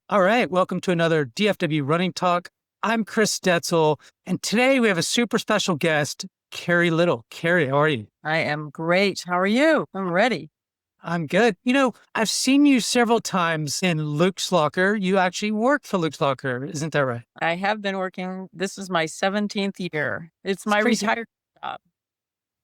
All right, welcome to another DFW Running Talk. I'm Chris Stetzel, and today we have a super special guest, Kerry Little. Kerry, how are you? I am great. How are you? I'm ready. I'm good. I've seen you several times in Luke's Locker. You actually work for Luke's Locker, isn't that right? I have been working. This is my 17th year. It's It's my crazy. retired job,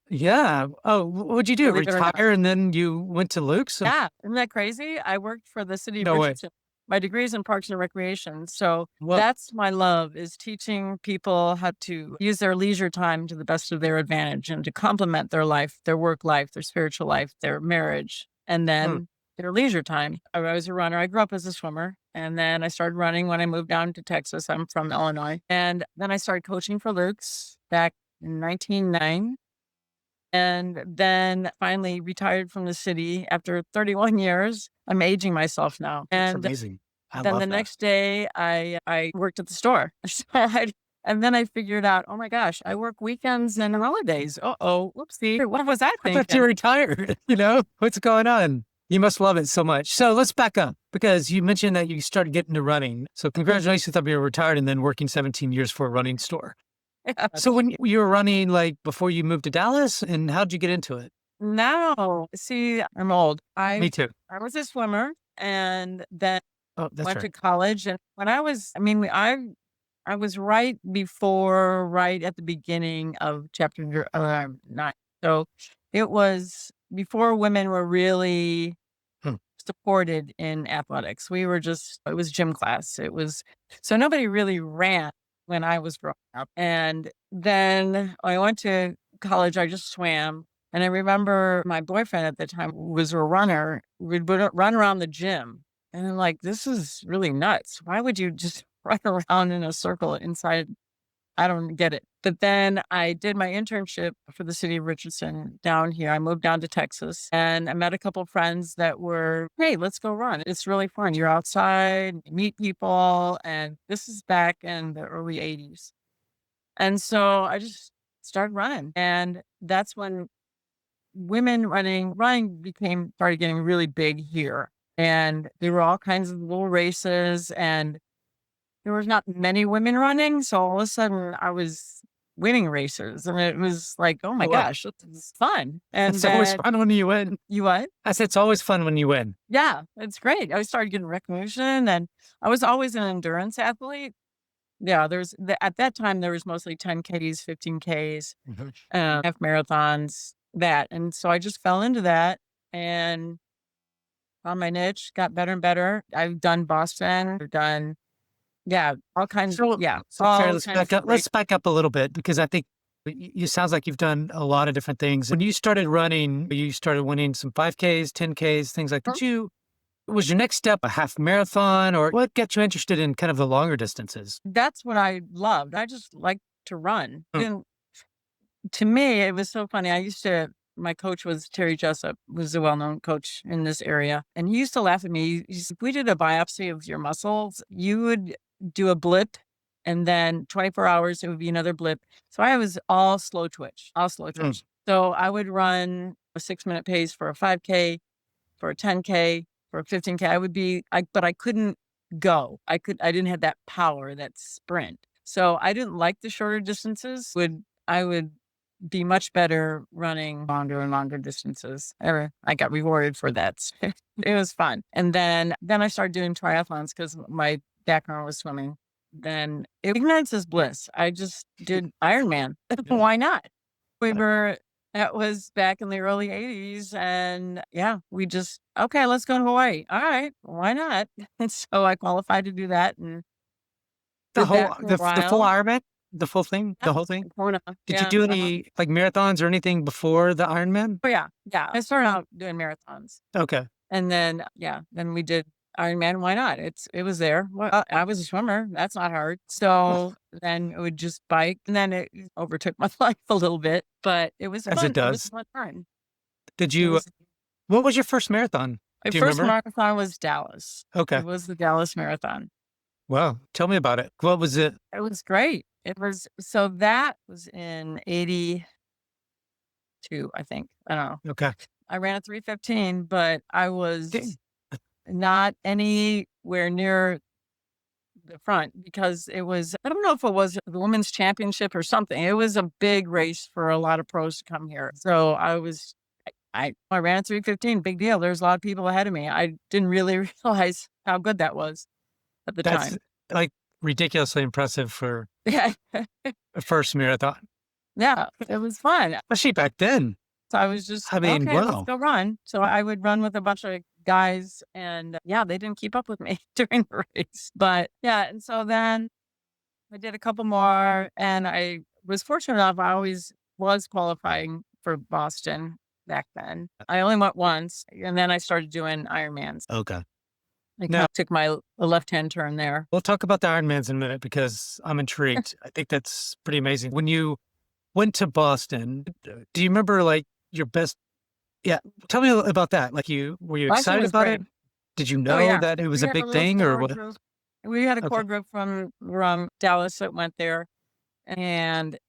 Yeah. Oh, what'd you do? believe it or not. Retire and then you went to Luke's? Yeah. Isn't that crazy? I worked for the city of No way. Richardson. My degree is in parks and recreation. So Well, that's my love, is teaching people how to use their leisure time to the best of their advantage and to complement their life, their work life, their spiritual life, their marriage, and hmm, then their leisure time. I was a runner. I grew up as a swimmer, and then I started running when I moved down to Texas. I'm from Illinois. And then I started coaching for Luke's back in 1990. And then finally retired from the city after 31 years. I'm aging myself now. it's And amazing. I then the love that. next day I worked at the store. And then I figured out, oh my gosh, I work weekends and holidays. Uh-oh, whoopsie. What was I I thought you thinking? were retired. What's going on? You must love it so much. So let's back up because you mentioned that you started getting to running. So congratulations on being retired and then working 17 years for a running store. So when you were running, like before you moved to Dallas, and how'd you get into it? No, see, I'm old. Me too. I was a swimmer and then Oh, that's went right. to college. And when I was right at the beginning of chapter 9. So it was before women were really Hmm. supported in athletics. It was gym class. So nobody really ran when I was growing up. And then I went to college, I just swam. And I remember my boyfriend at the time was a runner. We'd run around the gym. And I'm like, this is really nuts. Why would you just run around in a circle inside? I don't get it. But then I did my internship for the city of Richardson down here. I moved down to Texas and I met a couple of friends that were, hey, let's go run. It's really fun. You're outside, you meet people. And this is back in the early 80s. And so I just started running. And that's when started getting really big here. And there were all kinds of little races and there was not many women running, so all of a sudden I was winning races, and it was like, "Oh my Oh, wow. gosh, this is fun." And It's always then fun when you win. you what? I said it's always fun when you win. Yeah, it's great. I started getting recognition, and I was always an endurance athlete. Yeah, at that time, there was mostly 10Ks, 15Ks, Mhm. half marathons, that, and so I just fell into that and found my niche, got better and better. I've done Boston, I've done yeah, So, so Carrie, all kinds of let's races. back up a little bit because I think you sounds like you've done a lot of different things. When you started running, you started winning some 5Ks, 10Ks, things like that. Was your next step a half marathon or what got you interested in kind of the longer distances? That's what I loved. I just liked to run. Hmm. And to me, it was so funny. My coach was Terry Jessup, was a well-known coach in this area. And he used to laugh at me. He said, if we did a biopsy of your muscles, you would do a blip and then 24 hours, it would be another blip. So I was all slow Hmm. twitch. So I would run a 6 minute pace for a 5K, for a 10K, for a 15K. But I couldn't go. I didn't have that power, that sprint. So I didn't like the shorter distances. I would be much better running longer and longer distances. I got rewarded for that. It was fun. And then I started doing triathlons because my background was swimming. Then ignorance is bliss. I just did Ironman. Yeah. Why not? We were That was back in the early 80s, and yeah, okay, let's go to Hawaii. All right, why not? And so I qualified to do that and The did whole that for a the full while. Ironman, the full thing, Yeah, the whole thing. Kona, Did you yeah, do any like marathons or anything before the Ironman? Oh, yeah, yeah. I started out doing marathons, Okay. and then, yeah, then we did Ironman. Why not? It was there. Well, I was a swimmer. That's not hard. Well, So then I would just bike, and then it overtook my life a little bit, but it was as it fun. It was a does. fun time. Did It you? was What was your first marathon? My Do you first remember? marathon was Dallas. Okay. It was the Dallas Marathon. Wow. Tell me about it. What was it? It was great. That was in 82, I think. I don't know. Okay. I ran a 3:15, but I Dang. was not anywhere near the front because it was, I don't know if it was the women's championship or something. It was a big race for a lot of pros to come here. So I ran 3:15, big deal. There's a lot of people ahead of me. I didn't really realize how good that was at the That's time. like ridiculously impressive for Yeah. a first marathon, Yeah. It was fun. especially back then. So I was just, I mean, okay, let's wow. go run. So I would run with a bunch of guys and yeah, they didn't keep up with me during the race. But yeah. And so then I did a couple more and I was fortunate enough. I always was qualifying for Boston back then. I only went once and then I started doing Ironmans. Okay. I kind Now, of took my left-hand turn there. we'll talk about the Ironmans in a minute because I'm intrigued. I think that's pretty amazing. When you went to Boston, do you remember like your best? Yeah. Tell me about that. Like were you Boston excited was about great. it? Did you Oh know yeah. that it was We a had a big little thing or core what? group. We had a Okay. core group from Dallas that went there. And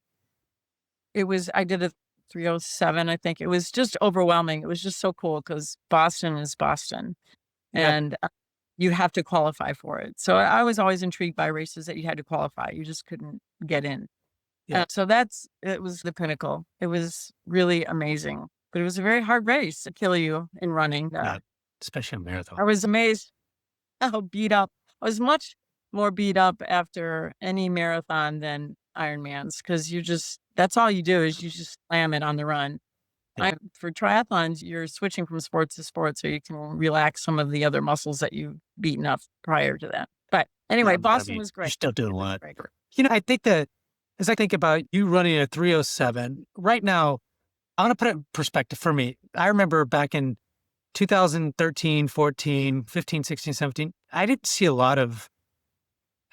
I did a 3:07, I think. It was just overwhelming. It was just so cool because Boston is Boston Yeah. and you have to qualify for it. So I was always intrigued by races that you had to qualify. You just couldn't get in. Yeah. So it was the pinnacle. It was really amazing, but it was a very hard race to kill you in running. Yeah. Especially a I marathon. was amazed how beat up. I was much more beat up after any marathon than Ironmans because that's all you do is you just slam it on the run. Yeah. For triathlons, you're switching from sport to sport so you can relax some of the other muscles that you've beaten up prior to that. But anyway, No, but I Boston mean, was you're great. still doing It was what? great. I think that as I think about you running a 3:07 right now, I want to put it in perspective for me. I remember back in 2013, 14, 15, 16, 17, I didn't see a lot of,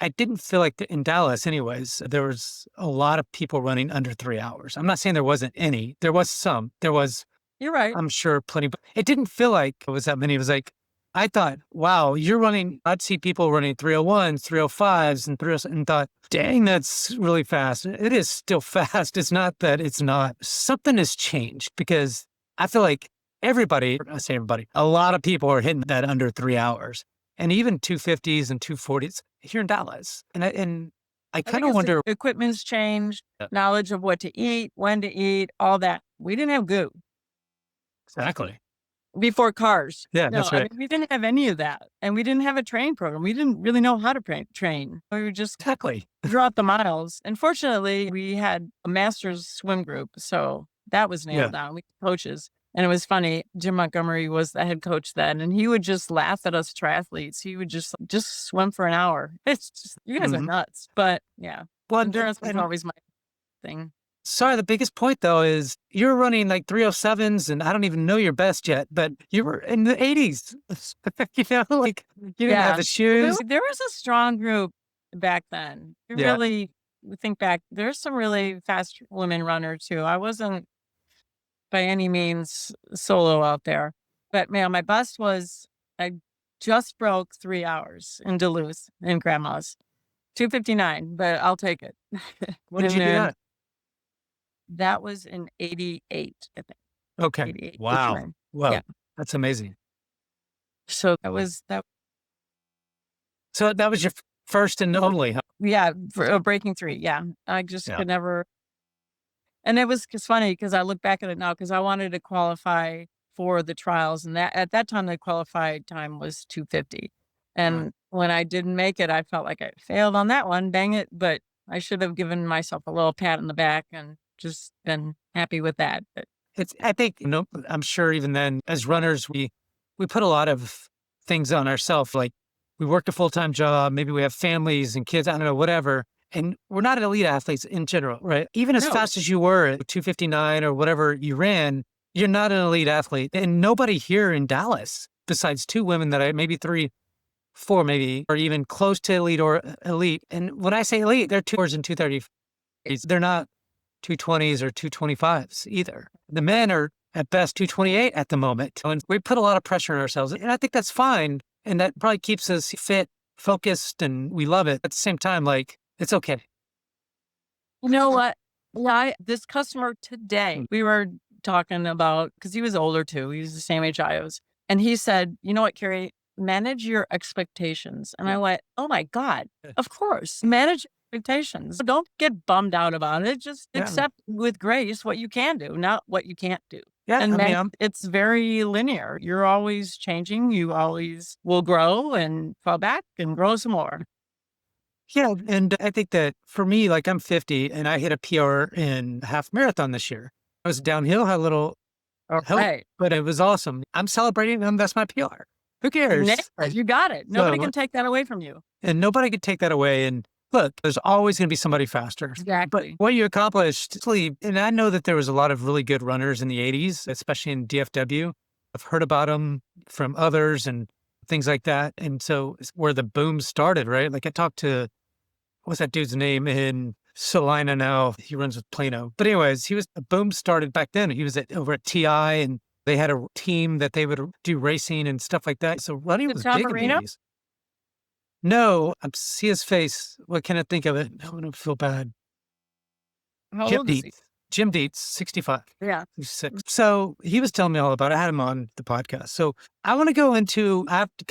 I didn't feel like in Dallas anyways, there was a lot of people running under 3 hours. I'm not saying there wasn't any. There was some. There was, You're right. I'm sure, plenty, but it didn't feel like it was that many. It was like, I thought, wow, you're running, I'd see people running 3:01s, 3:05s, and 3:07 and thought, dang, that's really fast. It is still fast. It's not that it's not. Something has changed because I feel like everybody, I say everybody, a lot of people are hitting that under 3 hours and even 250s and 240s here in Dallas. And I I kind think of it's wonder. the equipment's changed, Yeah, knowledge of what to eat, when to eat, all that. We didn't have goo exactly. before cars. Yeah, No, that's I right. mean, we didn't have any of that. And we didn't have a training program. We didn't really know how to train. We would just Exactly. draw out the miles. And fortunately, we had a master's swim group. So that was nailed Yeah. down. We had coaches. And it was funny. Jim Montgomery was the head coach then, and he would just laugh at us triathletes. He would just swim for an hour. It's just, you guys are Mhm. nuts. But yeah, Well, endurance was and always my thing. sorry, the biggest point though is you're running like 3:07s, and I don't even know your best yet, but you were in the 80s. Like you didn't have Yeah. the shoes. There was a strong group back then. You Yeah. really think back, there's some really fast women runners too. I wasn't by any means solo out there. But man, my best was I just broke 3 hours in Duluth in Grandma's. 2:59, but I'll take it. When did And you do then that? that was in 88, I think. Okay. 88, Wow. 89. Well, Yeah. that's amazing. So that was that. So that was your first and only, huh? Yeah, for breaking three. Yeah. I just Yeah. could never. And it's funny because I look back at it now because I wanted to qualify for the trials. And that at that time, the qualified time was 2:50. Uh, And when I didn't make it, I felt like I failed on that one. Dang it. But I should have given myself a little pat on the back and just been happy with that. But I think, I'm sure even then as runners, we put a lot of things on ourselves. Like we work a full-time job, maybe we have families and kids, I don't know, whatever. And we're not elite athletes in general, right? Even as no, fast as you were at 2:59 or whatever you ran, you're not an elite athlete. And nobody here in Dallas, besides two women that maybe three, four maybe, or even close to elite or elite. And when I say elite, they're 2 hours and 2:30. They're not 2:20s or 2:25s either. The men are at best 2:28 at the moment. And we put a lot of pressure on ourselves. And I think that's fine. And that probably keeps us fit, focused, and we love it. At the same time, like, it's okay. you know what? This customer today, we were talking about, because he was older too. He was the same age I was. And he said, you know what, Kerry, manage your expectations. And I went, oh my God, of course, manage expectations. Don't get bummed out about it. Just Yeah. accept with grace what you can do, not what you can't do. Yeah. And I mean, it's very linear. You're always changing. You always will grow and fall back and grow some more. yeah. And I think that for me, like I'm 50 and I hit a PR in half marathon this year. I was downhill, had a little All help, right. but it was awesome. I'm celebrating them. That's my PR. Who cares? You got it. Nobody So, can take that away from you. and nobody could take that away. And look, there's always going to be somebody faster. But Exactly. what you accomplished, and I know that there was a lot of really good runners in the 80s, especially in DFW. I've heard about them from others and things like that. And so it's where the boom started, right? Like I talked to, what's that dude's name in Salina now? He runs with Plano. But anyways, the boom started back then. He was over at TI and they had a team that they would do racing and stuff like that. So running Did was Tom big in the Marino? 80s. No, I see his face. What can I think of it? I don't feel bad. How Jim old is he? Dietz. Jim Dietz, 65. Yeah. He's 6. So he was telling me all about it. I had him on the podcast. So I want to go into after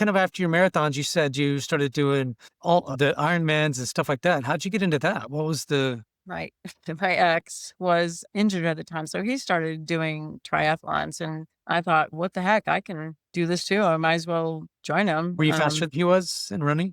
your marathons, you said you started doing all of the Ironmans and stuff like that. How'd you get into that? What was the Right. My ex was injured at the time. So he started doing triathlons. And I thought, what the heck? I can do this too. I might as well join him. Were you faster than he was in running?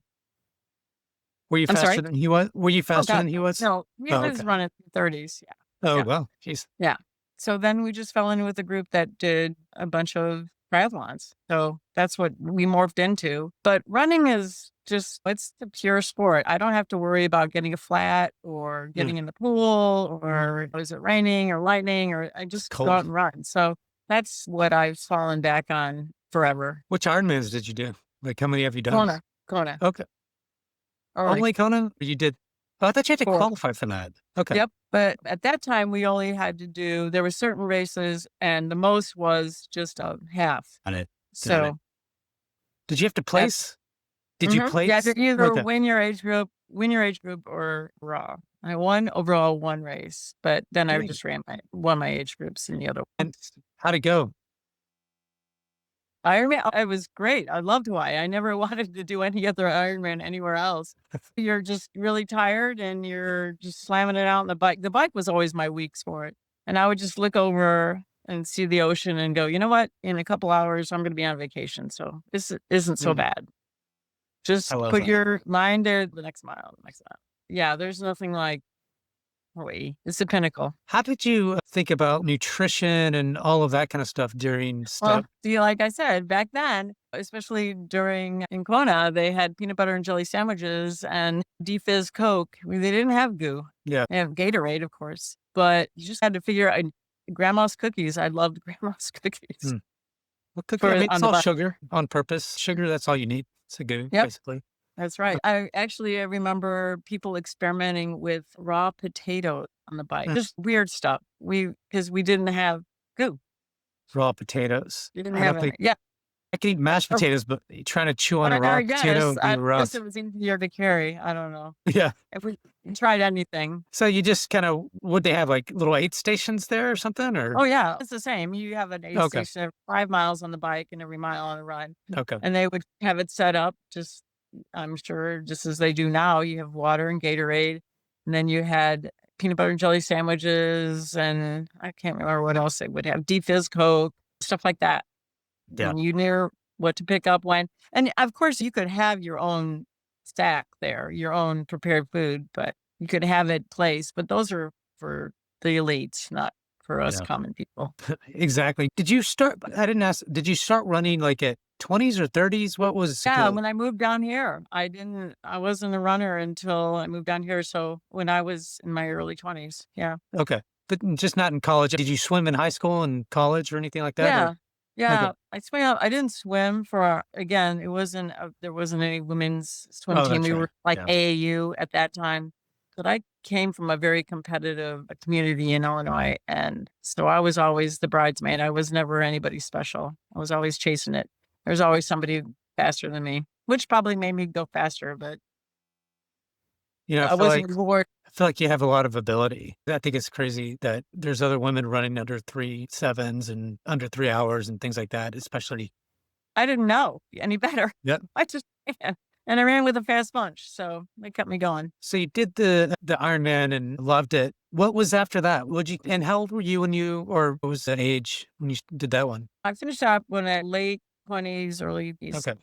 Were you I'm faster sorry? than he was? Were you Oh, faster God. than he was? No, he Oh, was okay. running 30s. Yeah. Oh, Yeah. well, jeez. Yeah. So then we just fell in with a group that did a bunch of triathlons. So that's what we morphed into. But running is it's the pure sport. I don't have to worry about getting a flat or getting in the pool or is it raining or lightning or I just go cold. out and run. So that's what I've fallen back on forever. Which Ironmans did you do? Like how many have you done? Kona. Okay. Or Only Conan? Or you did? Oh, I thought you had to 4. qualify for that. Okay. Yep. But at that time, we only had to there were certain races and the most was just a half. Got it. So Did you have to place? Did you place? yeah, to either Okay. win your age group or raw. I won overall one race, but then I Great. just won my age groups in the other one. And how'd it go? Ironman, it was great. I loved Hawaii. I never wanted to do any other Ironman anywhere else. You're just really tired and you're just slamming it out on the bike. The bike was always my weak sport. And I would just look over and see the ocean and go, you know what? In a couple hours, I'm going to be on vacation. So this isn't so bad. Just I love put that. your mind to the next mile. Yeah, there's nothing like Hawaii. It's the pinnacle. How did you think about nutrition and all of that kind of stuff during Well, stuff? see, like I said, back then, especially in Kona, they had peanut butter and jelly sandwiches and defizz Coke. They didn't have goo. Yeah. They have Gatorade, of course, but you just had to figure out grandma's cookies. I loved grandma's cookies. Well, cookie, I mean, on it's the all bike. sugar on purpose. Sugar, that's all you need. It's a goo, Yep. basically. That's right. I remember people experimenting with raw potatoes on the bike. Just weird stuff. Because we didn't have goo. Raw potatoes. We didn't have any. Yeah. I can eat mashed potatoes, but trying to chew on a raw potato would be I rough. guess it was easier to carry. I don't know. Yeah. If we tried anything. So you just kind of, would they have like little aid stations there or something? Or Oh, yeah. It's the same. You have an aid Okay. station every 5 miles on the bike and every mile on the ride. Okay. And they would have it set up I'm sure, just as they do now. You have water and Gatorade. And then you had peanut butter and jelly sandwiches. And I can't remember what else they would have. Defizz Coke, stuff like that. Yeah. And you knew what to pick up when. And of course, you could have your own stack there, your own prepared food, but you could have it placed. But those are for the elites, not for us common people. Exactly. Did you start, I didn't ask, did you start running like at 20s or 30s? What was Yeah, good? when I moved down here, I wasn't a runner until I moved down here. So when I was in my early 20s, yeah. Okay. But just not in college. Did you swim in high school and college or anything like that? Yeah. Or- Yeah, Okay. I swam. I didn't swim again, there wasn't any women's swim Oh, team. that's We right. were like Yeah. AAU at that time. But I came from a very competitive community in Illinois. And so I was always the bridesmaid. I was never anybody special. I was always chasing it. There was always somebody faster than me, which probably made me go faster, but You know, I wasn't bored. I feel like you have a lot of ability. I think it's crazy that there's other women running under 3 sevens and under 3 hours and things like that, especially I didn't know any better. Yep. I just ran. And I ran with a fast bunch. So they kept me going. So you did the Ironman and loved it. What was after that? And how old were you or what was the age when you did that one? I finished up when I late 20s, early 30s. Okay.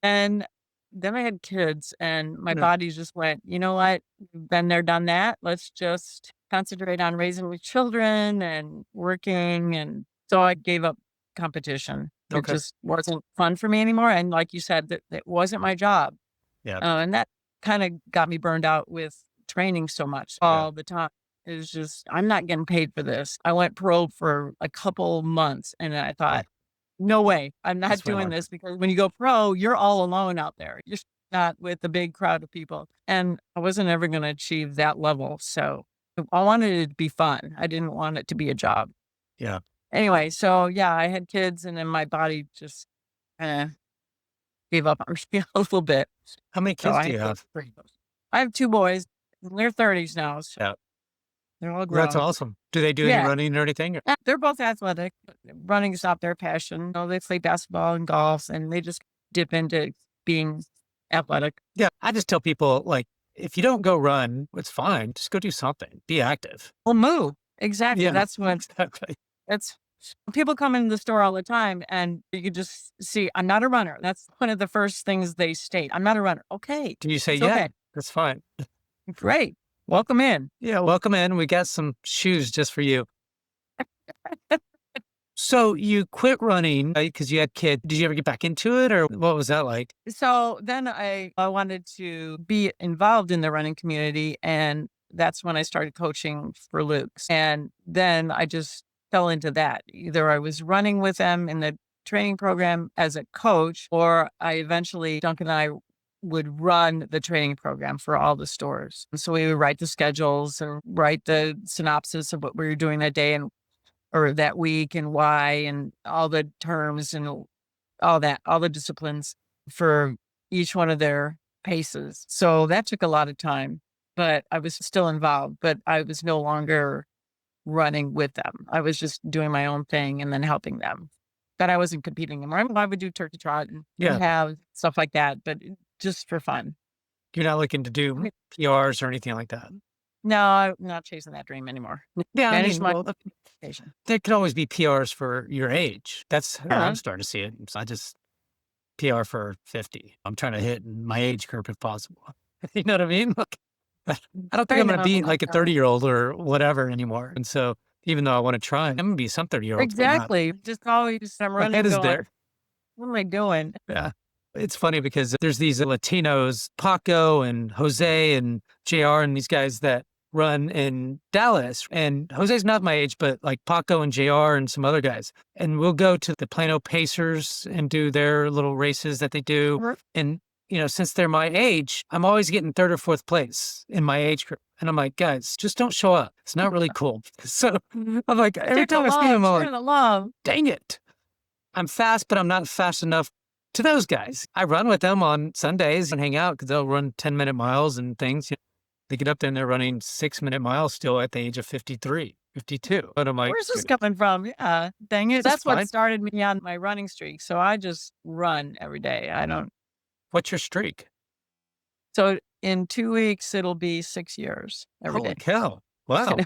And then I had kids and my Yeah. body just went, you know what? We've been there, done that. Let's just concentrate on raising the children and working. And so I gave up competition. It Okay. just wasn't fun for me anymore. And like you said, that wasn't my job. Yeah. And that kind of got me burned out with training so much all the time. It was just, I'm not getting paid for this. I went pro for a couple months and I thought, no way, I'm not That's way doing hard. this because when you go pro, you're all alone out there. You're not with a big crowd of people. And I wasn't ever going to achieve that level. So I wanted it to be fun. I didn't want it to be a job. Yeah. Anyway, so yeah, I had kids and then my body just eh, gave up on me a little bit. How many So kids I do you had have? I have 2 boys. They're 30s now. So Yeah. they're all That's grown. awesome. Do they do any Yeah. running or anything? They're both athletic. Running is not their passion. They play basketball and golf and they just dip into being athletic. Yeah. I just tell people, like, if you don't go run, it's fine. Just go do something. Be active. Well, move. Exactly. Yeah. That's what Exactly. it's. People come in the store all the time and you could just see, I'm not a runner. That's one of the first things they state. I'm not a runner. Okay. Do you say, It's yeah, okay. that's fine. Great. Welcome in. Yeah. Welcome in. We got some shoes just for you. So you quit running because you had kids. Did you ever get back into it or what was that like? So then I wanted to be involved in the running community. And that's when I started coaching for Luke's. And then I just fell into that. Either I was running with them in the training program as a coach, or I eventually, Duncan and I would run the training program for all the stores. And so we would write the schedules or write the synopsis of what we were doing that day and or that week and why and all the terms and all that, all the disciplines for each one of their paces. So that took a lot of time, but I was still involved, but I was no longer running with them. I was just doing my own thing and then helping them. But I wasn't competing anymore. I would do turkey trot and Yeah. have stuff like that, but just for fun. You're not looking to do PRs or anything like that. No, I'm not chasing that dream anymore. Yeah. Manage my Well, patient. there could always be PRs for your age. That's how Yeah. I'm starting to see it. So I just PR for 50. I'm trying to hit my age group if possible. You know what I mean? Look, I don't think I I'm going to know, be I like a know. 30-year-old or whatever anymore. And so even though I want to try, I'm going to be some 30-year-olds. Exactly. Just always I'm My head running is going, there. what am I doing? Yeah. It's funny because there's these Latinos, Paco and Jose and JR and these guys that run in Dallas. And Jose's not my age, but like Paco and JR and some other guys. And we'll go to the Plano Pacers and do their little races that they do. Mhm. And, since they're my age, I'm always getting third or fourth place in my age group. And I'm like, guys, just don't show up. It's not really cool. So I'm like, every time I see them, I'm like, the love. dang it. I'm fast, but I'm not fast enough to those guys. I run with them on Sundays and hang out because they'll run 10-minute miles and things. They get up there and they're running 6-minute miles still at the age of 53, 52. But I'm like, Where's this coming from? Yeah, dang it. This is That's what fine. started me on my running streak. So I just run every day. I don't. what's your streak? So in 2 weeks, it'll be 6 years every Holy day. cow. Wow.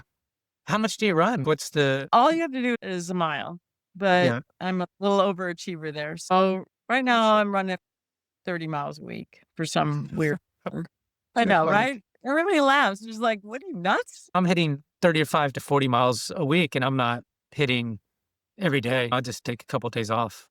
How much do you run? What's the, All you have to do is a mile, but Yeah. I'm a little overachiever there. So right now I'm running 30 miles a week for some weird. I know, funny. right? Everybody laughs. It's like, what are you nuts? I'm hitting 35 to 40 miles a week and I'm not hitting every day. I'll just take a couple of days off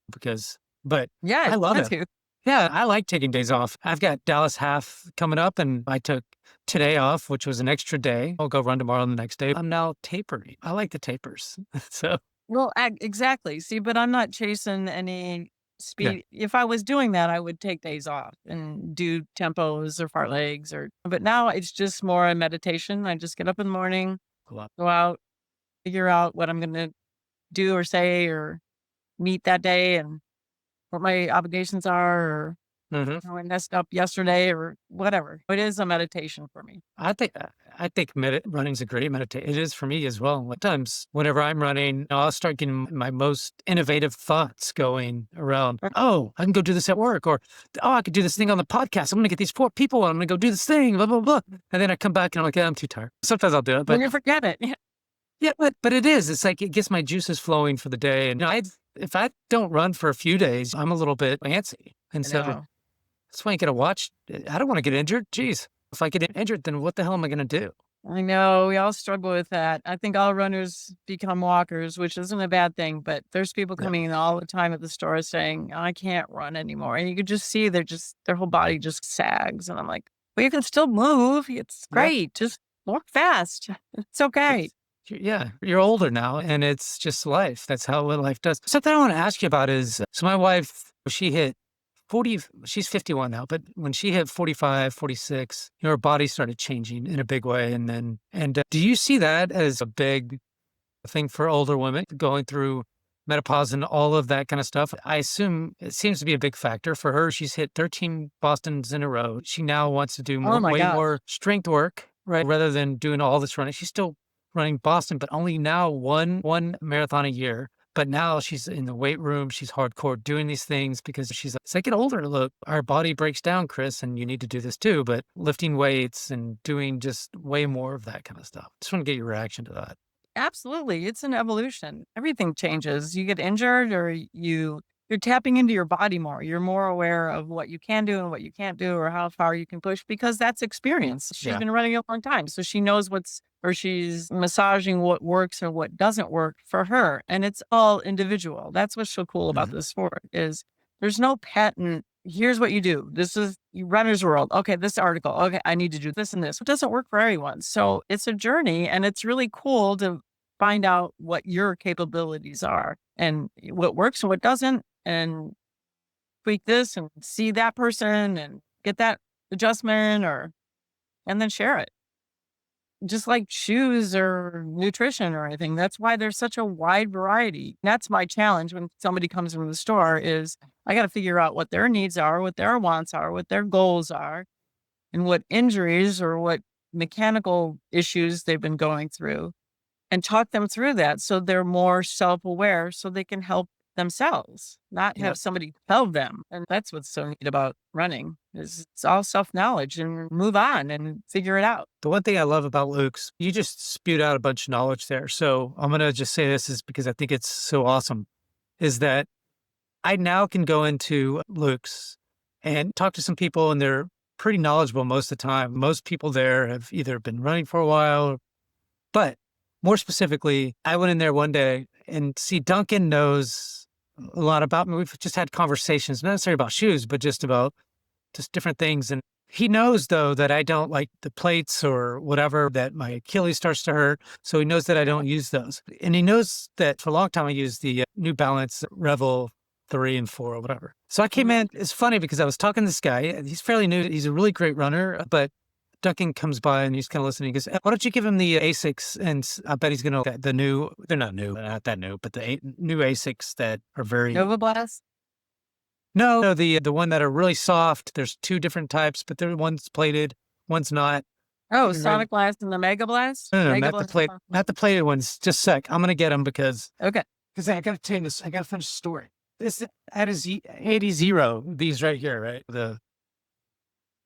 but Yeah, I love that it. too. Yeah, I like taking days off. I've got Dallas half coming up and I took today off, which was an extra day. I'll go run tomorrow and the next day. I'm now tapering. I like the tapers. So Well, exactly. See, but I'm not chasing any speed. If I was doing that, I would take days off and do tempos or fartlegs but now it's just more a meditation. I just get up in the morning, go up. go out, figure out what I'm going to do or say or meet that day and what my obligations are or Mhm. how I messed up yesterday or whatever. It is a meditation for me. I think I think running's a great meditation. It is for me as well. At times, whenever I'm running, I'll start getting my most innovative thoughts going around. Oh, I can go do this at work, or oh, I could do this thing on the podcast. I'm going to get these 4 people. I'm going to go do this thing. Blah blah blah. And then I come back and I'm like, yeah, I'm too tired. Sometimes I'll do it, but When you forget it. yeah, but it is. It's like it gets my juices flowing for the day. And if I don't run for a few days, I'm a little bit antsy, and I so know. that's why I got to watch. I don't want to get injured. Jeez, if I get injured, then what the hell am I going to do? I know. We all struggle with that. I think all runners become walkers, which isn't a bad thing, but there's people Yeah. coming in all the time at the store saying, I can't run anymore. And you could just see their whole body just sags. And I'm like, well, you can still move. It's Yeah. great. Just walk fast. It's okay. Yeah, you're older now, and it's just life. That's how what life does. Something I want to ask you about is so my wife, she hit 40, she's 51 now, but when she hit 45, 46, her body started changing in a big way. And do you see that as a big thing for older women going through menopause and all of that kind of stuff? I assume it seems to be a big factor for her. She's hit 13 Bostons in a row. She now wants to do Oh my way gosh. more strength work, right? Rather than doing all this running. She's still running Boston, but only now one marathon a year. But now she's in the weight room. She's hardcore doing these things because she's, as I get older, look, our body breaks down, Chris, and you need to do this too. But lifting weights and doing just way more of that kind of stuff. Just want to get your reaction to that. Absolutely. It's an evolution. Everything changes. You get injured or you're tapping into your body more. You're more aware of what you can do and what you can't do or how far you can push because that's experience. She's Yeah. been running a long time. So she knows she's massaging what works and what doesn't work for her. And it's all individual. That's what's so cool about Mhm. this sport is there's no patent. Here's what you do. This is runner's world. Okay, this article. Okay, I need to do this and this. It doesn't work for everyone. So it's a journey and it's really cool to find out what your capabilities are and what works and what doesn't and tweak this and see that person and get that adjustment and then share it. Just like shoes or nutrition or anything. That's why there's such a wide variety. That's my challenge when somebody comes into the store is I got to figure out what their needs are, what their wants are, what their goals are, and what injuries or what mechanical issues they've been going through and talk them through that so they're more self-aware so they can help themselves, not Yep. have somebody tell them. And that's what's so neat about running is it's all self-knowledge and move on and figure it out. The one thing I love about Luke's, you just spewed out a bunch of knowledge there. So I'm going to just say this is because I think it's so awesome, is that I now can go into Luke's and talk to some people and they're pretty knowledgeable most of the time. Most people there have either been running for a while, but more specifically, I went in there one day and see Duncan knows a lot about me. We've just had conversations, not necessarily about shoes, but just about just different things. And he knows though that I don't like the plates or whatever, that my Achilles starts to hurt. So he knows that I don't use those. And he knows that for a long time I used the New Balance Revel 3 and 4 or whatever. So I came in, it's funny because I was talking to this guy. He's fairly new. He's a really great runner, but Duncan comes by and he's kind of listening. He goes, why don't you give him the Asics? And I bet he's going to, the new, they're not new, not that new, but the new Asics that are very, Nova Blast? no, the one that are really soft. There's 2 different types, but there one's plated, one's not. Oh, Right. Sonic Blast and the Mega Blast? No, Mega not the Blast. plate, not the plated ones. Just a sec. I'm going to get them because Okay. I got to tell you this. I got to finish the story. This at a 80 zero, these right here, right?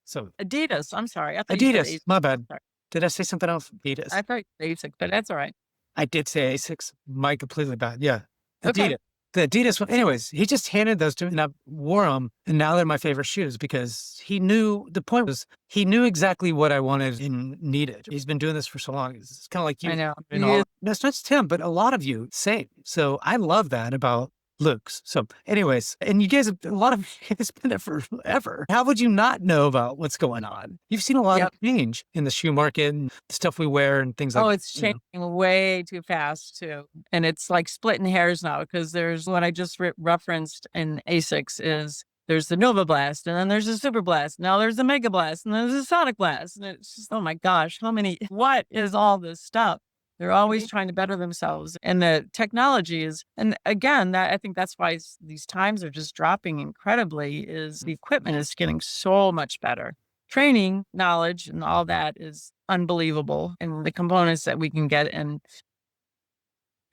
So Adidas. I'm sorry. I thought you said Adidas, my bad. Sorry. Did I say something else? Adidas. I thought basic, but that's all right. I did say Asics. My completely bad. Yeah. Okay. Adidas. The Adidas one. Anyways, he just handed those to me and I wore them. And now they're my favorite shoes because the point was he knew exactly what I wanted and needed. He's been doing this for so long. It's kind of like you. I know. And He is- that's not just him, but a lot of you same. So I love that about Luke's. So anyways, and you guys have a lot of it's been there forever. How would you not know about what's going on? You've seen a lot of change in the shoe market and the stuff we wear and things like Oh, it's you know. changing way too fast too. And it's like splitting hairs now because there's what I just referenced in Asics is there's the Nova Blast and then there's the Super Blast. Now there's the Mega Blast and there's the Sonic Blast. And it's just, oh my gosh, what is all this stuff? They're always trying to better themselves. And the technology is, and again, I think that's why these times are just dropping incredibly is the equipment is getting so much better. training knowledge and all that is unbelievable. And the components that we can get and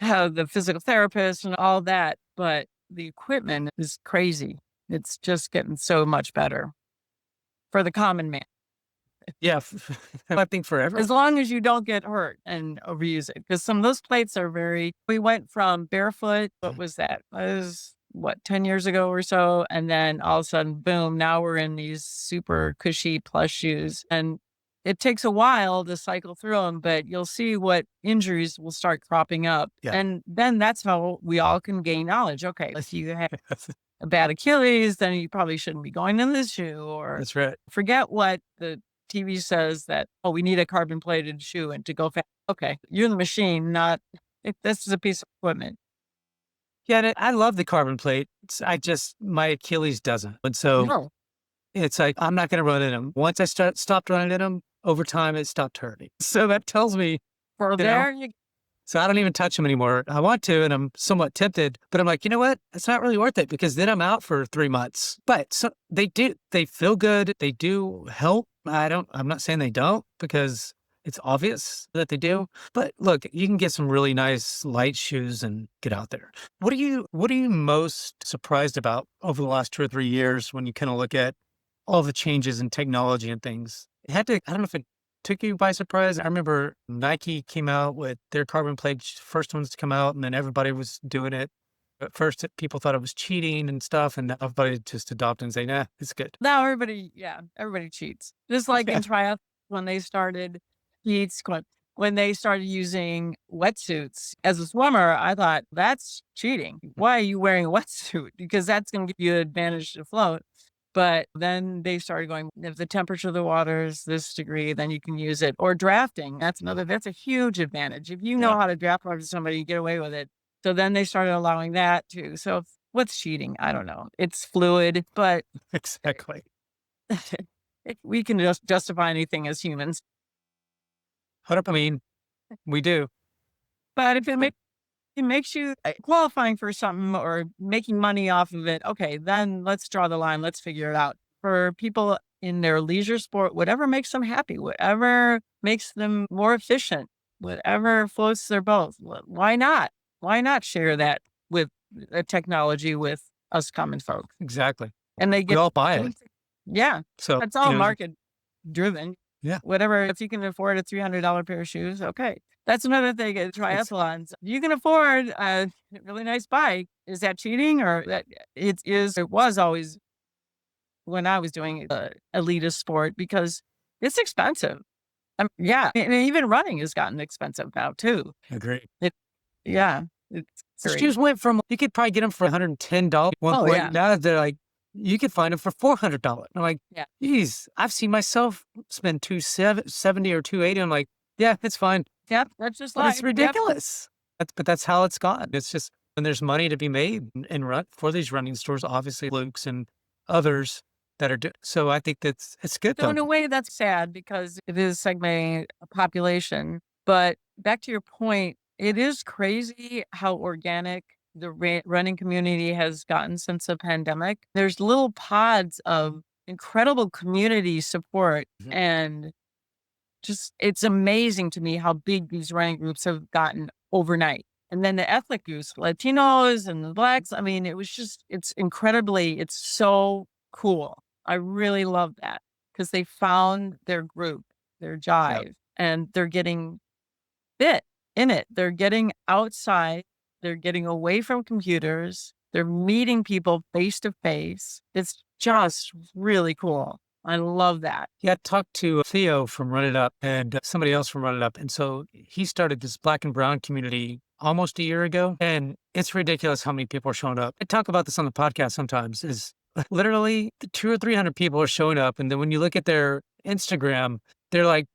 how the physical therapist and all that. But the equipment is crazy. It's just getting so much better for the common man. Yeah. I think forever. As long as you don't get hurt and overuse it. Because some of those plates are we went from barefoot, what was that? Was what, 10 years ago or so? And then all of a sudden, boom, now we're in these super cushy plush shoes. And it takes a while to cycle through them, but you'll see what injuries will start cropping up. Yeah. And then that's how we all can gain knowledge. Okay, if you have a bad Achilles, then you probably shouldn't be going in this shoe, or That's right. forget what the TV says that, oh, we need a carbon plated shoe and to go fast. Okay, you're the machine, not if this is a piece of equipment. Yeah, and I love the carbon plate. My Achilles doesn't. And so No, it's like, I'm not going to run in them. Once I stopped running in them, over time, it stopped hurting. So that tells me, for you know, there, you so I don't even touch them anymore. I want to, and I'm somewhat tempted, but I'm like, you know what? It's not really worth it because then I'm out for 3 months. But so they feel good. They do help. I'm not saying they don't because it's obvious that they do. But look, you can get some really nice light shoes and get out there. What are you most surprised about over the last 2 or 3 years when you kind of look at all the changes in technology and things? I don't know if it took you by surprise. I remember Nike came out with their carbon plate first ones to come out, and then everybody was doing it. At first, people thought it was cheating and stuff, and everybody just adopted and say, "Nah, it's good." now everybody cheats. Just like in triathlon when they started cheats, when they started using wetsuits as a swimmer, I thought that's cheating. Why are you wearing a wetsuit? Because that's going to give you an advantage to float. But then they started going, if the temperature of the water is this degree, then you can use it. Or drafting. That's a huge advantage. If you know Yeah, how to draft water to somebody, you get away with it. So then they started allowing that too. So what's cheating? I don't know. It's fluid, but exactly. we can just justify anything as humans. I mean, we do. But if it makes you qualifying for something or making money off of it, okay, then let's draw the line. Let's figure it out. For people in their leisure sport, whatever makes them happy, whatever makes them more efficient, whatever floats their boat, why not? Why not share that with technology with us common folk? Exactly. And they We get, all buy it. yeah, So, that's all market driven. Yeah. Whatever, if you can afford a $300 pair of shoes, okay. That's another thing at triathlons. You can afford a really nice bike. Is that cheating or that it was always when I was doing elitist sport because it's expensive. Yeah. And even running has gotten expensive now too. agree. It, yeah. It's The great. shoes went from, you could probably get them for $110 at one Oh, point. yeah. Now they're like, you could find them for $400. I'm like, Yeah. geez, I've seen myself spend $270 or $280. I'm like, yeah, it's fine. Yep. That's just But life. it's Yep. ridiculous. But that's how it's gone. It's just when there's money to be made and run for these running stores, obviously Luke's and others that are so I think it's good So in though. a way, that's sad because it is segmenting a population. But back to your point, it is crazy how organic the running community has gotten since the pandemic. There's little pods of incredible community support, Mhm. and just it's amazing to me how big these running groups have gotten overnight. And then the ethnic groups, Latinos and the Blacks. I mean, it's so cool. I really love that because they found their group, their Yep. jive, and they're getting fit in it. They're getting outside, they're getting away from computers, they're meeting people face to face. It's just really cool. I love that. Yeah, I talked to Theo from Run It Up and somebody else from Run It Up. And so he started this black and brown community almost a year ago. And it's ridiculous how many people are showing up. I talk about this on the podcast sometimes is literally 200 or 300 people are showing up. And then when you look at their Instagram, they're like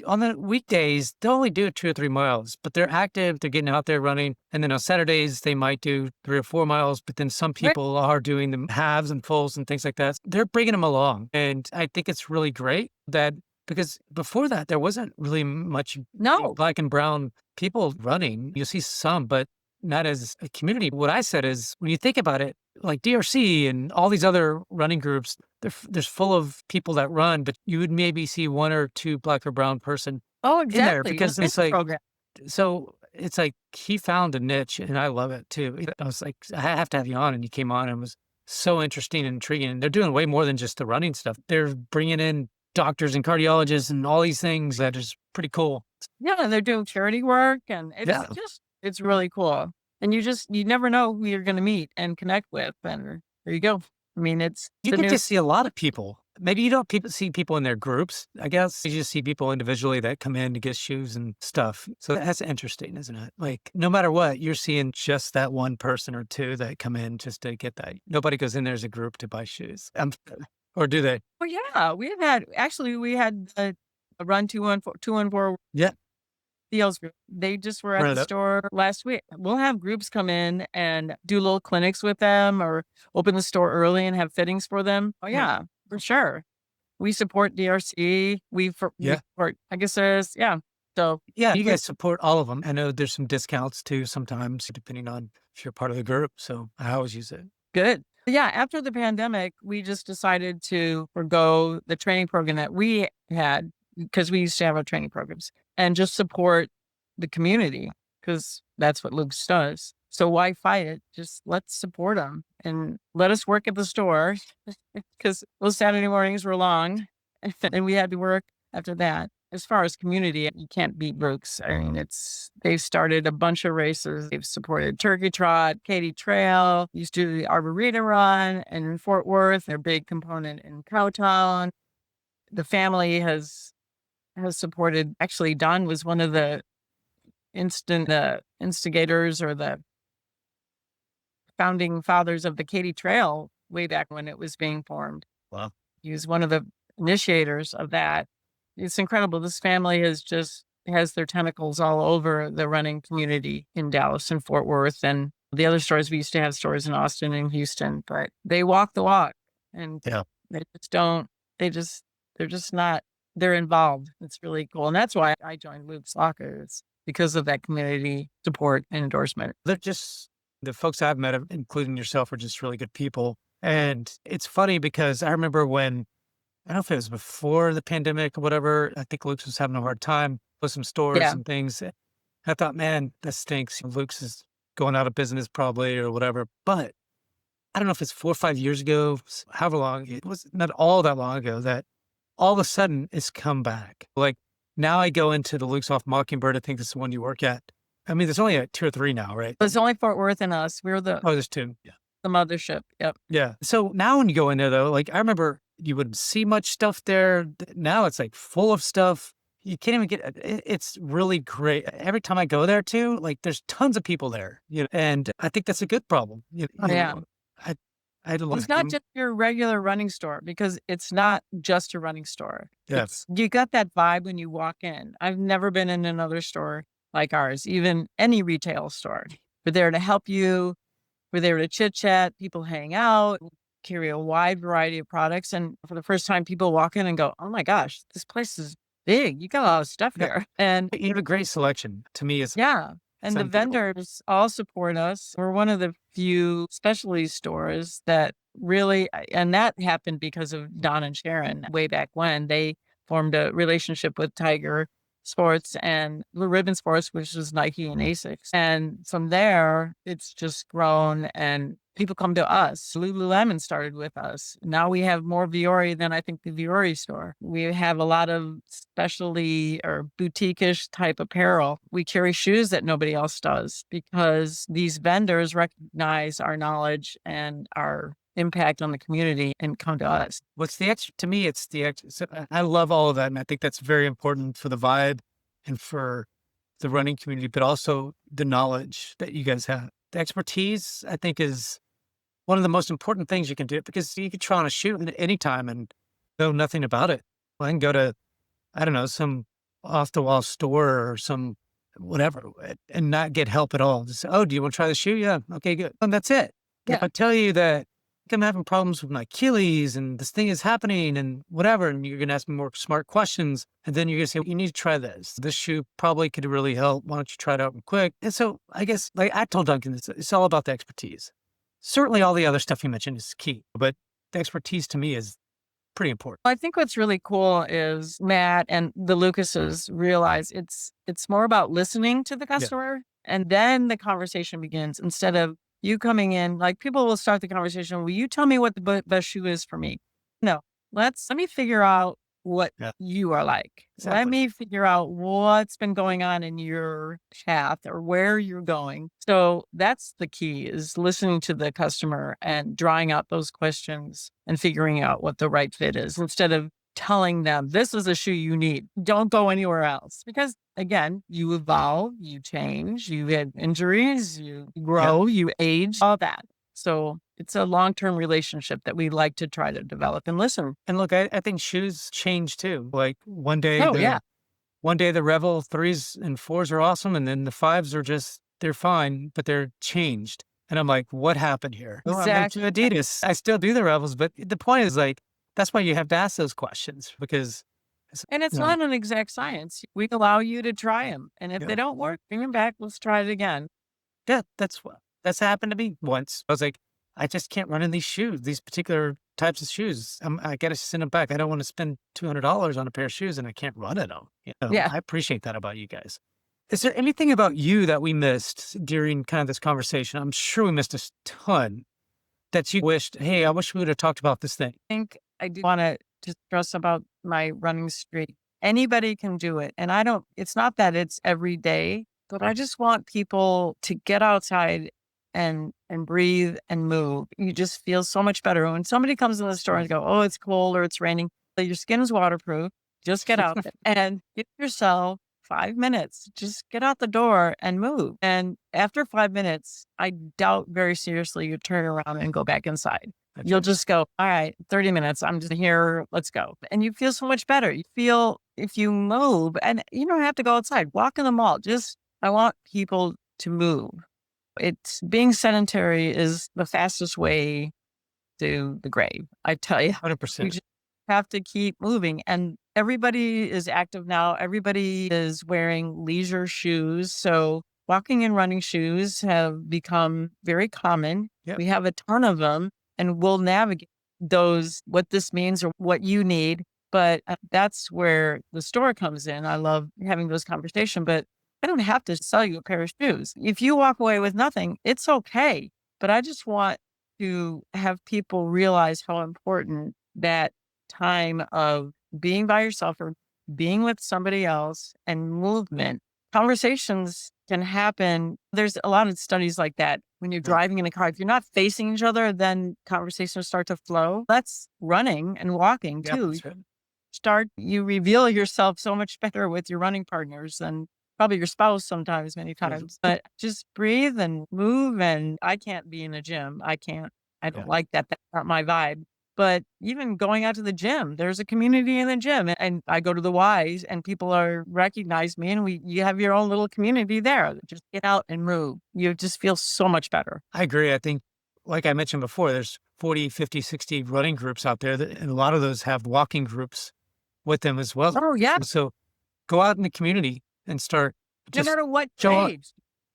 on the weekdays, they'll only do 2 or 3 miles, but they're active. They're getting out there running. And then on Saturdays, they might do 3 or 4 miles. But then some Right. people are doing the halves and fulls and things like that. They're bringing them along. And I think it's really great that because before that, there wasn't really much No, black and brown people running. You see some, but not as a community. What I said is when you think about it, like DRC and all these other running groups, there's full of people that run, but you would maybe see one or two black or brown person Oh, in there exactly. because The it's fitness like, program. so it's like he found a niche and I love it too. I was like, I have to have you on. And you came on and it was so interesting and intriguing. And they're doing way more than just the running stuff. They're bringing in doctors and cardiologists and all these things that is pretty cool. Yeah, and they're doing charity work, and Yeah. it's really cool. And you never know who you're gonna meet and connect with, and there you go. I mean, it's You the get new. to see a lot of people. Maybe you don't see people in their groups, I guess. You just see people individually that come in to get shoes and stuff. So that's interesting, isn't it? Like, no matter what, you're seeing just that one person or two that come in just to get that. Nobody goes in there as a group to buy shoes. Or do they? Oh, yeah, we had a Run 214 Yeah. deals group. They just were at Right the up. store last week. We'll have groups come in and do little clinics with them or open the store early and have fittings for them. Oh, yeah, for sure. We support DRC. We Yeah. support Pegasus. Yeah. So Yeah. You guys support all of them. I know there's some discounts too sometimes, depending on if you're part of the group. So I always use it. good. Yeah. After the pandemic, we just decided to forgo the training program that we had because we used to have our training programs and just support the community because that's what Luke's does. So why fight it? Just let's support them and let us work at the store because those Saturday mornings were long and we had to work after that. As far as community, you can't beat Brooks. I mean, they've started a bunch of races. They've supported Turkey Trot, Katy Trail, used to do the Arboretum Run, and in Fort Worth, they're a big component in Cowtown. The family has supported. Actually, Don was one of the instigators or the founding fathers of the Katy Trail way back when it was being formed. Wow. He was one of the initiators of that. It's incredible. This family has their tentacles all over the running community in Dallas and Fort Worth and the other stores. We used to have stores in Austin and Houston, but they walk the walk and Yeah. they just don't, they're just not, they're involved. It's really cool. And that's why I joined Luke's Locker. It's because of that community support and endorsement. They're just the folks I've met, including yourself, are just really good people. And it's funny because I remember when, I don't know if it was before the pandemic or whatever, I think Luke's was having a hard time with some stores Yeah. and things. I thought, man, that stinks. Luke's is going out of business probably or whatever. But I don't know if it's 4 or 5 years ago, however long, it was not all that long ago that all of a sudden it's come back. Like now I go into the Luke's off Mockingbird. I think it's the one you work at. I mean, there's only like 2 or 3 now, right? It's only Fort Worth and us. We're Oh, there's 2. Yeah. the mothership. Yep. Yeah. So now when you go in there though, like I remember you wouldn't see much stuff there. Now it's like full of stuff. You can't even get it's really great. Every time I go there too, like there's tons of people there, and I think that's a good problem. Oh, yeah. I I don't It's not just your regular running store because it's not just a running store. Yeah. You got that vibe when you walk in. I've never been in another store like ours, even any retail store. We're there to help you. We're there to chit chat. People hang out, carry a wide variety of products. And for the first time, people walk in and go, oh my gosh, this place is big. You got a lot of stuff Yeah. here. And You have a great selection. To me, it's yeah. And the unbeatable. vendors all support us. We're one of the few specialty stores that really, and that happened because of Don and Sharon way back when they formed a relationship with Tiger Sports and Blue Ribbon Sports, which is Nike and Asics. And from there, it's just grown and people come to us. Lululemon started with us. Now we have more Viore than I think the Viore store. We have a lot of specialty or boutique-ish type apparel. We carry shoes that nobody else does because these vendors recognize our knowledge and our impact on the community and come to us. What's the extra? To me, it's the extra. So I love all of that. And I think that's very important for the vibe and for the running community, but also the knowledge that you guys have. The expertise, I think, is one of the most important things you can do because you can try on a shoe at any time and know nothing about it. Well, I can go to, I don't know, some off the wall store or some whatever and not get help at all. Just, oh, do you want to try the shoe? Yeah. Okay, good. And that's it. Yeah. If I tell you that I'm having problems with my Achilles and this thing is happening and whatever, and you're going to ask me more smart questions. And then you're going to say, you need to try this. This shoe probably could really help. Why don't you try it out real quick? And so I guess, like I told Duncan, it's all about the expertise. Certainly all the other stuff you mentioned is key, but the expertise to me is pretty important. I think what's really cool is Matt and the Lucases realize it's more about listening to the Yeah. customer, and then the conversation begins instead of you coming in. Like, people will start the conversation, will you tell me what the best shoe is for me? No, let me figure out what Yeah. you are like. Let Exactly. me figure out what's been going on in your path or where you're going. So that's the key, is listening to the customer and drawing out those questions and figuring out what the right fit is, instead of telling them this is a shoe you need. Don't go anywhere else. Because again, you evolve, you change, you have injuries, you grow, you age, all that. So it's a long-term relationship that we like to try to develop and listen. And look, I think shoes change too. Like one day, Oh, yeah. one day the Revel 3s and 4s are awesome. And then the 5s are just, they're fine, but they're changed. And I'm like, what happened here? Oh, I went to Exactly. Adidas. I still do the Revels, but the point is like, that's why you have to ask those questions because, And it's you know, not an exact science. We allow you to try them. And if yeah, they don't work, bring them back. Let's try it again. yeah, that's happened to me once. I was like, I just can't run in these shoes, these particular types of shoes. I got to send them back. I don't want to spend $200 on a pair of shoes and I can't run in them. Yeah. I appreciate that about you guys. Is there anything about you that we missed during kind of this conversation? I'm sure we missed a ton that you wished, hey, I wish we would have talked about this thing. Think I do want to just stress about my running streak. Anybody can do it. And it's not that it's every day, but I just want people to get outside and breathe and move. You just feel so much better. When somebody comes in the store and go, oh, it's cold or it's raining, your skin is waterproof. Just get out there and give yourself 5 minutes. Just get out the door and move. And after 5 minutes, I doubt very seriously you turn around and go back inside. That's You'll right. just go, all right, 30 minutes. I'm just here. Let's go. And you feel so much better. You feel, if you move, and you don't have to go outside, walk in the mall. I want people to move. It's being sedentary is the fastest way to the grave. I tell you, we 100%. just have to keep moving. And everybody is active now. Everybody is wearing leisure shoes. So walking and running shoes have become very common. Yep. We have a ton of them, and we'll navigate what this means or what you need. But that's where the store comes in. I love having those conversations, but I don't have to sell you a pair of shoes. If you walk away with nothing, it's okay. But I just want to have people realize how important that time of being by yourself or being with somebody else and movement. Conversations can happen. There's a lot of studies like that. When you're driving in a car, if you're not facing each other, then conversations start to flow. That's running and walking Yeah, too. that's right. You reveal yourself so much better with your running partners than probably your spouse sometimes, many times. But just breathe and move. And I can't be in a gym. I don't Yeah. like that. That's not my vibe. But even going out to the gym, there's a community in the gym, and I go to the Ys and people recognize me, and you have your own little community there. Just get out and move. You just feel so much better. I agree. I think, like I mentioned before, there's 40, 50, 60 running groups out there, and a lot of those have walking groups with them as well. Oh, yeah. So go out in the community and start No just matter what show up, age,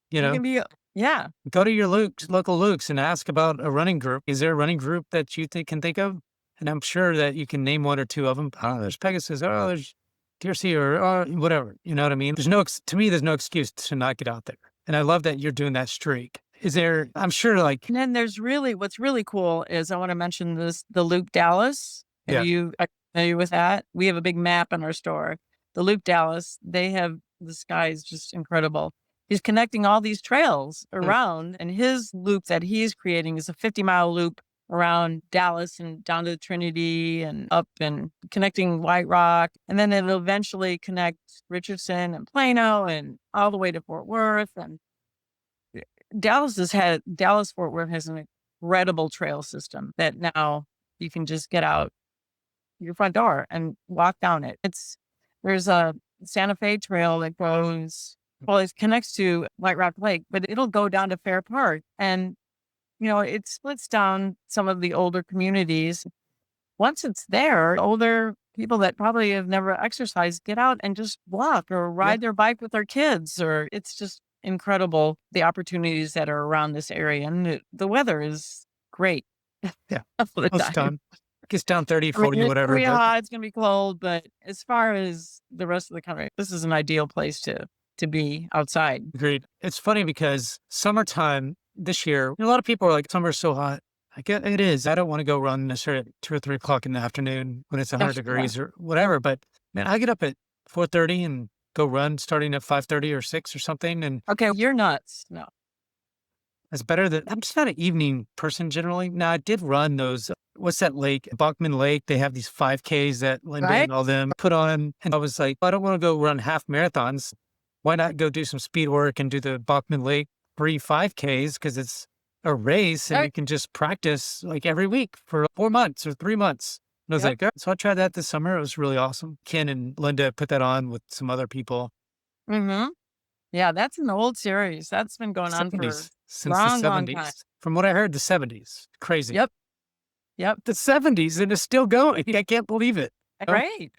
you you know, can be, yeah. go to your local Luke's and ask about a running group. Is there a running group that you can think of? And I'm sure that you can name one or two of them. Oh, there's Pegasus. Oh, there's DRC or whatever. You know what I mean? To me, there's no excuse to not get out there. And I love that you're doing that streak. I'm sure like, And then what's really cool is, I want to mention the Luke Dallas. yeah, Are you familiar with that? We have a big map in our store. The Luke Dallas, this guy is just incredible. He's connecting all these trails around, and his loop that he's creating is a 50-mile loop around Dallas and down to Trinity and up and connecting White Rock. And then it'll eventually connect Richardson and Plano and all the way to Fort Worth. And Dallas Fort Worth has an incredible trail system that now you can just get out your front door and walk down it. There's a Santa Fe trail that it connects to White Rock Lake, but it'll go down to Fair Park. And, it splits down some of the older communities. Once it's there, older people that probably have never exercised get out and just walk or ride their bike with their kids, or it's just incredible, the opportunities that are around this area. And the weather is great. Yeah. Most of the Most of the time. time. Gets down 30, I mean, 40, it's whatever. gonna be But hot, it's gonna be cold, but as far as the rest of the country, this is an ideal place to be outside. agreed. It's funny because summertime this year, a lot of people are like, summer's so hot. I get it is. I don't want to go run necessarily at 2 or 3 o'clock in the afternoon when it's 100 Yeah. degrees or whatever. But man, I get up at 4:30 and go run starting at 5:30 or 6 or something. And Okay, you're nuts. No. it's better than I'm just not an evening person generally. Now I did run those. What's that lake? Bachman Lake. They have these 5Ks that Linda Right? and all them put on. And I was like, I don't want to go run half marathons. Why not go do some speed work and do the Bachman Lake free 5Ks? Because it's a race and Right. you can just practice like every week for 4 months or 3 months. And I was Yep. like, "All right." So I tried that this summer. It was really awesome. Ken and Linda put that on with some other people. Mhm. Yeah, that's an old series. That's been going on for 70s, since the long, long time. 70s. From what I heard, the 70s. Crazy. Yep. Yep. The 70s and it's still going. I can't believe it. Oh, Right.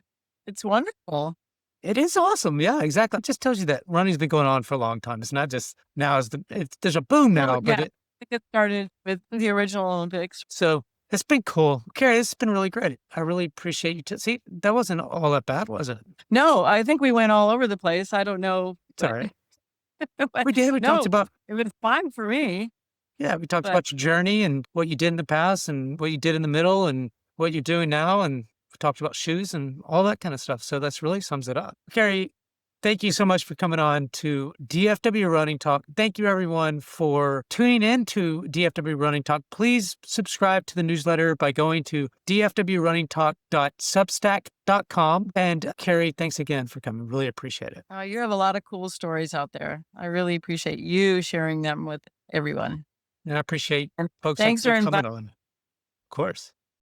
It's wonderful. it is awesome. Yeah, exactly. It just tells you that running's been going on for a long time. It's not just now there's a boom Well, now, but yeah, it started with the original Olympics. so it's been cool. Carrie, it's been really great. I really appreciate you. See, that wasn't all that bad, was it? No, I think we went all over the place. I don't know, It's all right. but We did. We talked no, about, it was fine for me. we talked But about your journey and what you did in the past and what you did in the middle and what you're doing now. And we talked about shoes and all that kind of stuff. So that's really sums it up. Carrie, thank you so much for coming on to DFW Running Talk. Thank you, everyone, for tuning in to DFW Running Talk. Please subscribe to the newsletter by going to dfwrunningtalk.substack.com. And Carrie, thanks again for coming. Really appreciate it. you have a lot of cool stories out there. I really appreciate you sharing them with everyone. And I appreciate And folks like thanks you for coming inviting. on. Of course.